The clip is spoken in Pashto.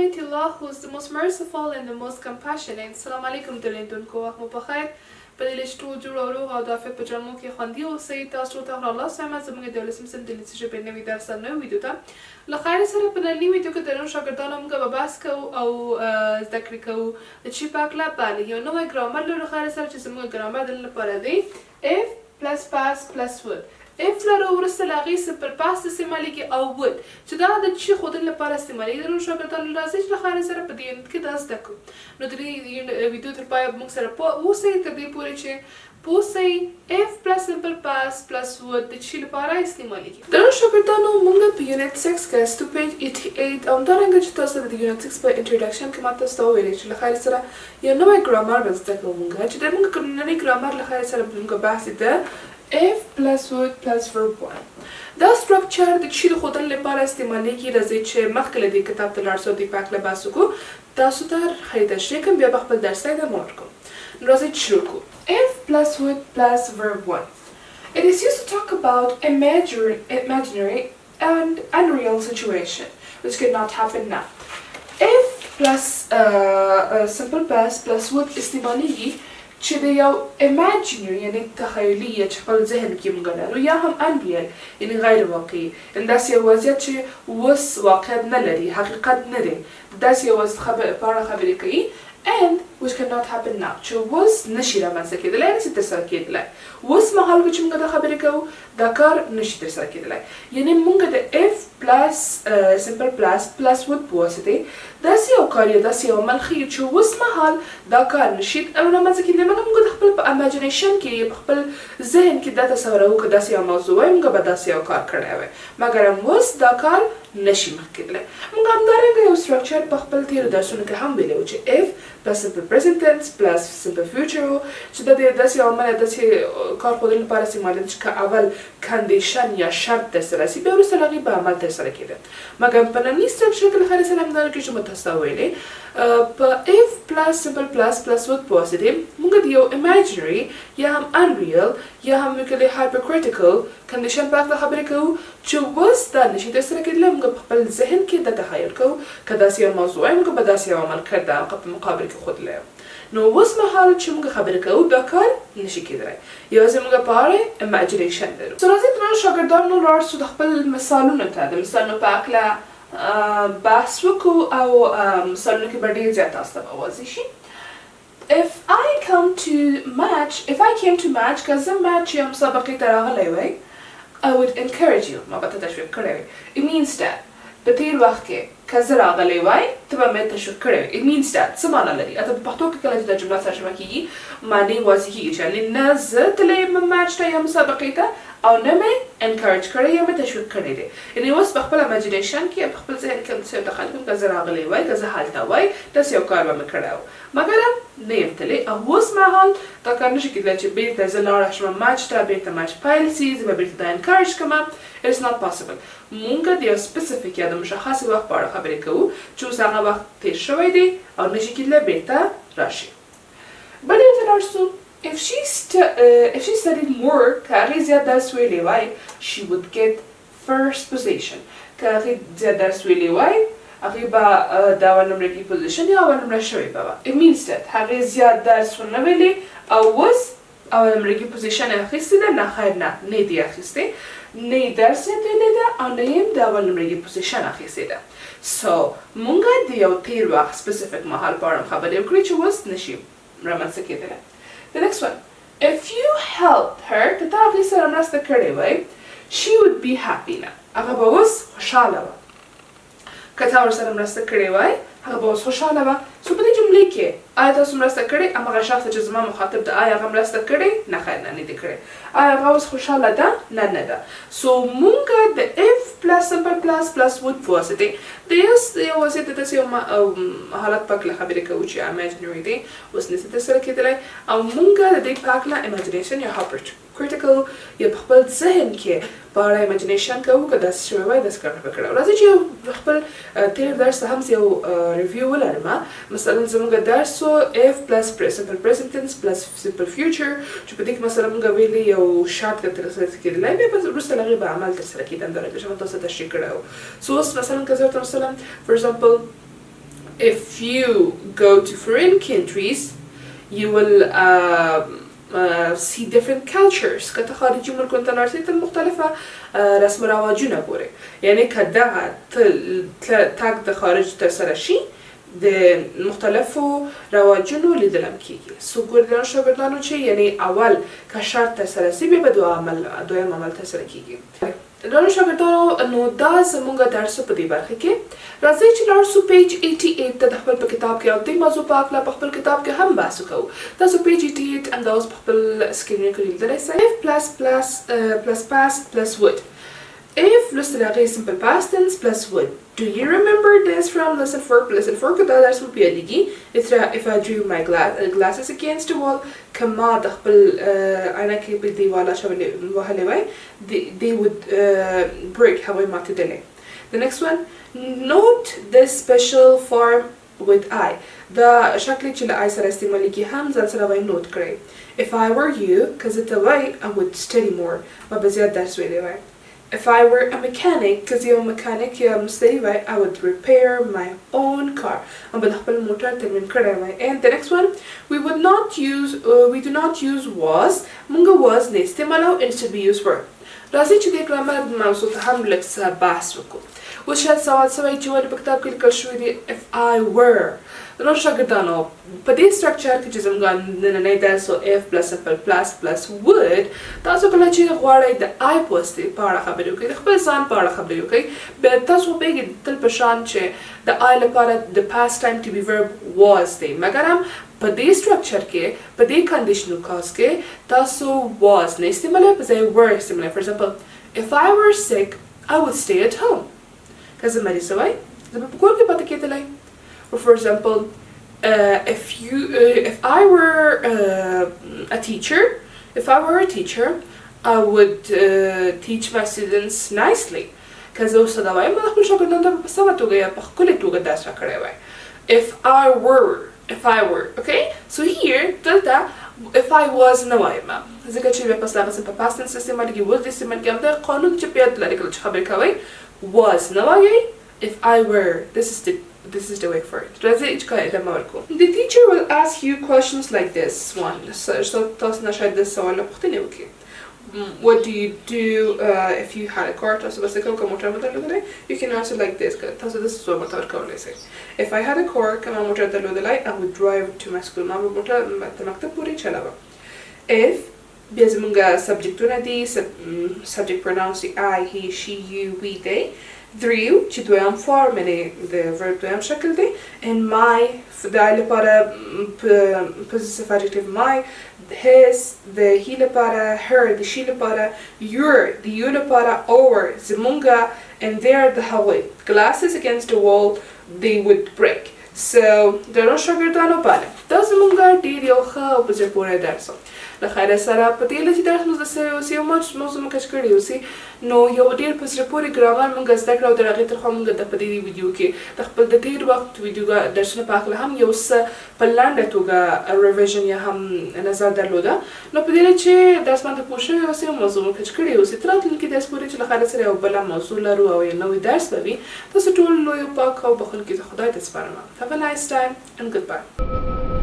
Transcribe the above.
Almighty Allah, who is the most merciful and the most compassionate. Assalamu alaikum دلیندونکو وخت مو بخیر. په دې لږ ټول جوړ او روغ او د عافیت په جامو کې خوندي اوسئ. تاسو ته الله سلامت. زموږ د دولسم صنف د انګلیسي ژبې نوي درس نوې ویډیو ته له خیر سره په ننني ویډیو کې د نوو شاګردانو موږ به بحث کوو او زده کړې کوو د چې په هکله باندې یو نوی ګرامر لرو له خیر سره چې زموږ ګرامر د نن لپاره دی if plus past plus would. if لرو وروسته له هغې سمپل پاست استعمالیږي او would چې دا د چې ښودلو لپاره استعمالیږي. د نورو شاګردانو راځئ چې له خیر سره په دې یونټ کې دا زده کړو. نو د دې ویډیو تر پایه موږ سره اوسئ تر دې پورې چې پوه سئ if plus simple past plus would د چې لپاره استعمالیږي. د نورو شاګردانو موږ په یونټ 6 کې to page 88 او همدارنګه چې تاسو د یونټ 6 په انټروډکشن کې ما تاسو ته وویلې چې له خیر سره یو نوی ګرامر به زده کوو موږ چې د موږ نننی ګرامر له خیر سره به موږ بحث ده if plus would plus verb 1. دا سټرکچر د چې د ښودلو لپاره استعمالیږي. راځئ چې مخکې له دې کتاب ته لاړ شو دې په هکله بحث وکړو. تاسو ته ښایي تشریح کړم بیا به خپل درس ته ادامه ورکړو. نو راځئ چې شروع کړو. if plus would plus verb 1. It is used to talk about imaginary and unreal situation which could not happen now. if plus simple past plus would استعمالیږي چې د یو imaginary یعنی تخیلي یا چې خپل ذهن کې موږ لرو یا هم unreal یعنی غیر واقعي داسې یو وضعیت چې اوس واقعیت نه لري حقیقت نه دی داسې یو وضعیت په اړه خبرې کوي and which cannot happen now چې اوس نشي رامنځته کېدلی نشي ترسره کېدلی اوس مهال کې چې موږ دا خبرې کوو دا کار نشي ترسره کېدلی یعنی موږ د if plus simple plus would په واسطې داسې یو کار یا داسې یو عمل ښیي چې اوس مهال دا کار نشي رامنځته کېدلی مګر موږ د خپل په امیجنیشن کې په خپل ذهن کې دا تصوروو که داسې یو موضوع وای موږ به داسې یو کار کړی وای مګر اوس دا کار نشي مخ کېدلی. موږ همدارنګه یو سټرکچر په خپل تېرو درسونو کې هم ویلی و چې if plus simple present tense plus simple future و چې دا د داسې یو عمل یا داسې کار ښودلو لپاره استعمالېده چې که اول کنډیشن یا شرط ترسره سي بیا وروسته له هغې به عمل ترسره کېده مګر په ننني سټرکچر کې له خیر سره همدارنګه چې مو تاسو ته ویلې په if plus simple plus would په واسطې موږ د یو imaginary یا هم unreal یا هم وکړي hypercritical کنډیشن په هکله خبرې کوو چې اوس دا نشي ترسره کېدلی موږ په خپل ذهن کې دا تخیل کوو که داسې یو موضوع وای موږ به داسې یو عمل کړی د هغه په مقابل کې ښودلی نو اوس مهال چې موږ خبرې کوو دا کار نشي کېدلی یوازې موږ په اړه imagination لرو. سو راځئ د نورو شاګردانو لاړ شو د خپل مثالونو ته د مثالونو په هکله بحث وکړو او مثالونو کې به ډېر زیات تاسو ته به واضح شي. if I came to match که زه match یا مسابقې ته راغلی وای I would encourage you ما به ته تشویق کړی وی. It means that په تېر وخت کې که زه راغلی وای ته به مې تشویق کړی وی. It means that څه معنا لري اته په پښتو کې کله چې دا جمله ترجمه کېږي معنی واضح کېږي چې یعنې نه زه تللی یم میچ ته یا مسابقې ته او نه مې انکریج کړی یا مې تشویق کړی دی یعنې اوس په خپل امیجنیشن کې په خپل ذهن کې همداسې یو تخیل کوم که زه راغلی وای که زه هلته وای داسې یو کار به مې کړی و مګر نه یم تللی او اوس مهال دا کار نشي کېدلی چې بېرته زه لاړه شم میچ ته بېرته میچ پیل سي زه به بېرته دا انکریج کړم It's not possible. مونږ د یو سپیسیفیک یا د مشخص وخت په اړه خبرې کوو چې اوس هغه وخت تېر شوی دی او نشي کېدلی بېرته راشي. بل یو ته لاړ شو if she studied more که هغې زیات درس ویلی وای she would get first position که هغې زیات درس ویلی وای هغې به د اول نمره کې پوزیشن یا اول نمره شوې به وه. It means that هغې زیات درس ونه ویلی او اوس اول نمره کې پوزیشن یې اخیستې ده نه خیر نه نه دې اخیستې نه یې درس زیات ویلی ده او نه یې د اول نمره کې پوزیشن اخیستې ده. سو مونږ د یو تېر وخت سپیسیفیک مهال په اړه خبرې وکړې چې اوس نشي رامنځته کېدلی. The next one. If you helped her که تا هغې سره مرسته کړې وای she would be happy now. هغه به اوس خوشحاله وه. که تا ورسره مرسته کړې وای هغه به اوس خوشحاله وه. سو په دې جملې کې آیا تاسو مرسته کړې هماغه شخص چې زما مخاطب ده آیا هغه مرسته کړې نه خیر نه نه دې کړې آیا هغه اوس خوشحاله ده نه نه ده. سو مونږ د if plus simple plus would په واسطې د یو واسطې د داسې یو حالت په هکله خبرې کوو چې imaginary دی اوس نشي ترسره کېدلی او مونږ د دې په هکله imagination یا hypercritical یا په خپل ذهن کې په اړه imagination کوو که داسې شوی وای داسې کار به کړی راځئ چې خپل تېر درس ته هم یو ریویو ولرم مثلا زموږ درس و if plus simple present tense plus simple future چې په دې کې مثلا موږ ویلي یو شرط که ترسره کېدلی بیا وروسته له هغې به عمل ترسره کېده همدارنګه چې ما تاسو ته تشریح کړی و. سو اوس مثلا که زه ورته مثلا for example if you go to foreign countries, you will see different cultures. که خارجی ملکون تلارسی تل مختلفة رسم رواجونه بوره. یعنی که دقا تاک ده خارج ترسرشی ده مختلفو رواجونو لیدلم کیگی. سو گردان شاگردانو چه؟ یعنی اول که شرط ترسرسی بیا به دویم عمل ترسر کیگی. دانش شاگردانو نو دا زمونگا درسو په دې برخه کې راځي چې لاړ سو پیج 88 ته د خپل په کتاب کې او دې موضوع په اړه په خپل کتاب کې هم بحث وکړو. تاسو پیج 88 انداز په خپل سکرین کې لیدلای شئ. if plus past plus would. If لوستل هغه simple past tense plus would. Do you remember this from lesson 4? Lesson 4 کې دا درس مو پیلېږي. if I drew my glasses against the wall کما د خپل عینه کې په دیواله وهلې وای they would break هغوی ماتېدلې. The next one, note this special form with I. دا شکل چې له I سره استعمالېږي هم ځان سره وای نوٹ کړئ. If I were you که زه ته وای I would study more. ما به زیات درس ویلی وای. If I were a mechanic که زه یو مکانیک یا مستری وای I would repair my own car. ما به خپل موټر ترمیم کړی وای. And the next one, we do not use was. مونږ was نه استعمالو instead we use were. راځي چې د ګرامر موضوع ته هم لږ څه بحث وکړو. اوس شاید سوال سوی چې ولې په کتاب کې لیکل شوي دي if I were. نور شاګردانو په دې سټرکچر کې چې زموږ نننی درس if plus simple plus would تاسو کله چې غواړئ د I په اړه خبرې وکړئ د خپل ځان په اړه خبرې وکړئ بیا تاسو پوهیږئ تل په شان چې د I لپاره د past time to be verb was دی مګر هم په دې سټرکچر کې په دې کنډیشنل کاز کې تاسو was نه استعمالوئ په ځای were استعمالوئ. For example, if I were sick I would stay at home. که زه مریضه وای زه به په کور کې پاتې کېدلی. Or for example, if I were a teacher, I would teach my students nicely. که زه استاده وایم به خپل شاګردانو ته په سمه توګه یا په ښکلې توګه درس راکړی وای. If I were, okay? So here, دلته if I was نه وایم ځکه چې بیا پس له هغه په past tense استعمالېږي was استعمالېږي همدا قانون چې په یاد لرئ کله چې خبرې کوئ was نه وایئ. If I were, this is the way for it. The teacher will ask you questions like this one. So تاسو نه شاید د سوال پوښتنې وکړي. What do you do if you had a car? تاسو بس کوم موټر درلودلی. You can answer like this. تاسو د څه موټر کولای شئ. If I had a car, کوم موټر درلودلی I would drive to my school. ما به موټر ته مکتب پورې چلاوم. If بیا زمونږ سبجکټونه دي subject pronouns دي I, he, she, you, we, they. دریم چې دویم فارم یعنی د verb دویم شکل دی. and my د I لپاره possessive adjective my, his د he لپاره her د she لپاره your د you لپاره our زمونږ and their د هغوی. glasses against the wall they would break. So درنو شاګردانو بله دا زمونږ ډېر یو ښه او په زړه پورې درس و. له خیره سره په دې هیله چې درس مو زده سوی اوسي او موضوع مو کش کړی اوسي نو یو ډېر په زړه پورې ګرامر مونږ زده کړه او د هغې ترخوا مونږ د په دې ویډیو کې د خپل د تېر وخت ویډیو درسونه په هکله هم یو څه په لنډه توګه ریویژن یا هم نظر درلوده. نو په دې هیله چې درس باندې پوه شوي اوسئ او موضوع مو کش کړی اوسي. تر راتلونکي درس پورې چې له خیره سره یو بله موضوع لرو او یو نوی درس به وي تاسو ټول لوی او پاک او بخښونکي زه خدای ته سپارم. Have a nice time and goodbye.